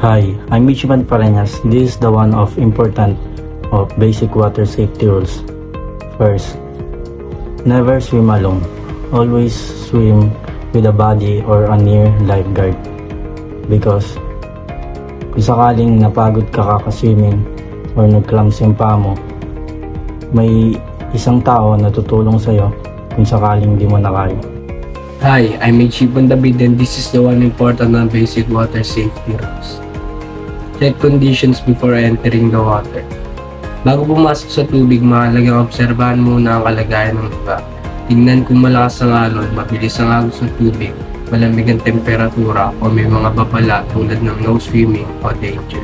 Hi, I'm Michiman Pareñas. This is the one of important of basic water safety rules. First, never swim alone. Always swim with a buddy or a near lifeguard. Because kung sakaling napagod ka kakaswimming or nag-cramps yung paa mo, may isang tao na tutulong sa'yo kung sakaling di mo na kaya. Hi, I'm Michiman David and this is the one important na basic water safety rules. Check conditions before entering the water. Bago pumasok sa tubig, mahalagang obserbahan muna ang kalagayan ng iba. Tingnan kung malakas ang alon, mabilis ang agos ng tubig, malamig ang temperatura o may mga babala tulad ng no swimming o danger.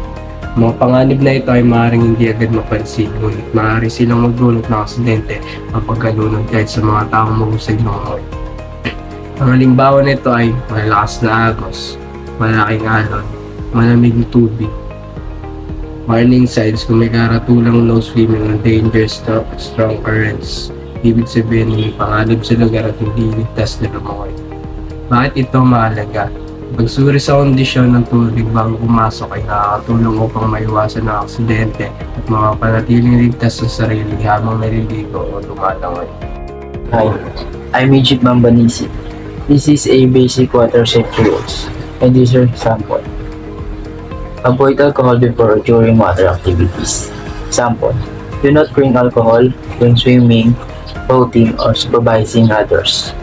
Mga panganib na ito ay maaaring hindi agad mapansin, ngunit maaari silang magdulot ng aksidente ang pagkalunod kahit sa mga taong mahusay lumangoy. Ang halimbawa nito ay malakas na agos, malaking alon, malamig na tubig. Warning signs kung may karatulang no swimming and dangerous strong currents. Ibig sabihin may panganib sa lugar at hindi ligtas na lumangoy. Bakit ito mahalaga? Pagsuri sa kondisyon ng tubig bago pumasok ay nakakatulong upang maiwasan ang aksidente at mapanatiling ligtas sa sarili habang naliligo o lumalangoy. Hi, I'm Egypt Mambanisi. This is a basic water safety rules, and these are example. Avoid alcohol before or during water activities. Example, do not drink alcohol when swimming, boating, or supervising others.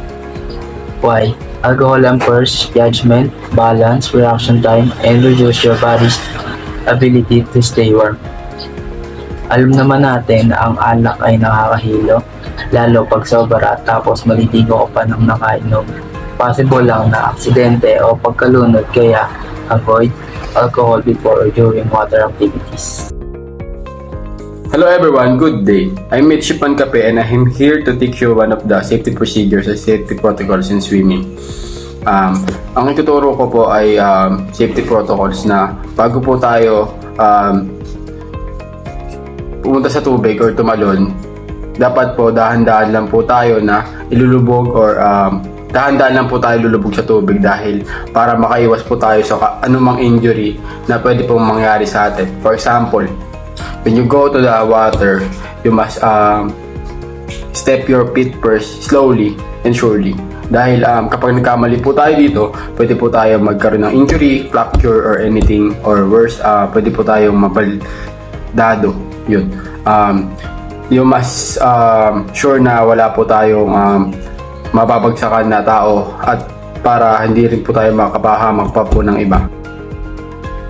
Why? Alcohol hampers judgment, balance, reaction time, and reduce your body's ability to stay warm. Alam naman natin na ang alak ay nakakahilo, lalo pag sobra tapos maliligo ka pa ng nakainom. Possible lang na aksidente o pagkalunod, kaya avoid alcohol before or during water activities. Hello everyone, good day. I'm Mitch Pancape and I'm here to teach you one of the safety procedures and safety protocols in swimming. Ang ituturo ko po ay safety protocols na bago po tayo pumunta sa tubig or tumalon, dapat po dahan-dahan lang po tayo na ilulubog or dahan-dahan lang po tayo lulubog sa tubig dahil para makaiwas po tayo sa anumang injury na pwede pong mangyari sa atin. For example, when you go to the water, you must step your feet first slowly and surely. Dahil kapag nagkamali po tayo dito, pwede po tayo magkaroon ng injury, fracture, or anything, or worse, pwede po tayong mabaldado. Yun. You must sure na wala po tayong mababagsakan na tao at para hindi rin po tayo makapahamak pa po ng iba.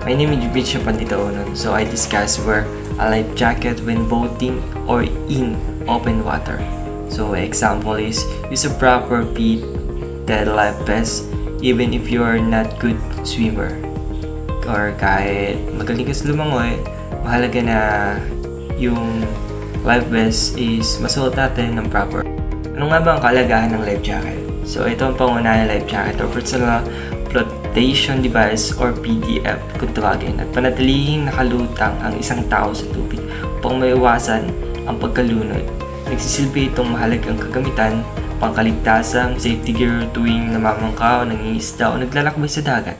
My name is Mitch Panditaonon, so I discuss wear a life jacket when boating or in open water. So example is use a proper fitted life vest even if you are not good swimmer. Or kahit magaling ka sa lumangoy, mahalaga na yung life vest is masuot natin ng proper. Ano nga ba ang kalagahan ng life jacket? So ito ang pangunahing life jacket or personal flotation device or PDF kung tawagin, at panatilihing nakalutang ang isang tao sa tubig upang maiwasan ang pagkalunod. Nagsisilbi itong mahalagang kagamitan, pangkaligtasan, safety gear tuwing namamangka o nangingisda o naglalakbay sa dagat.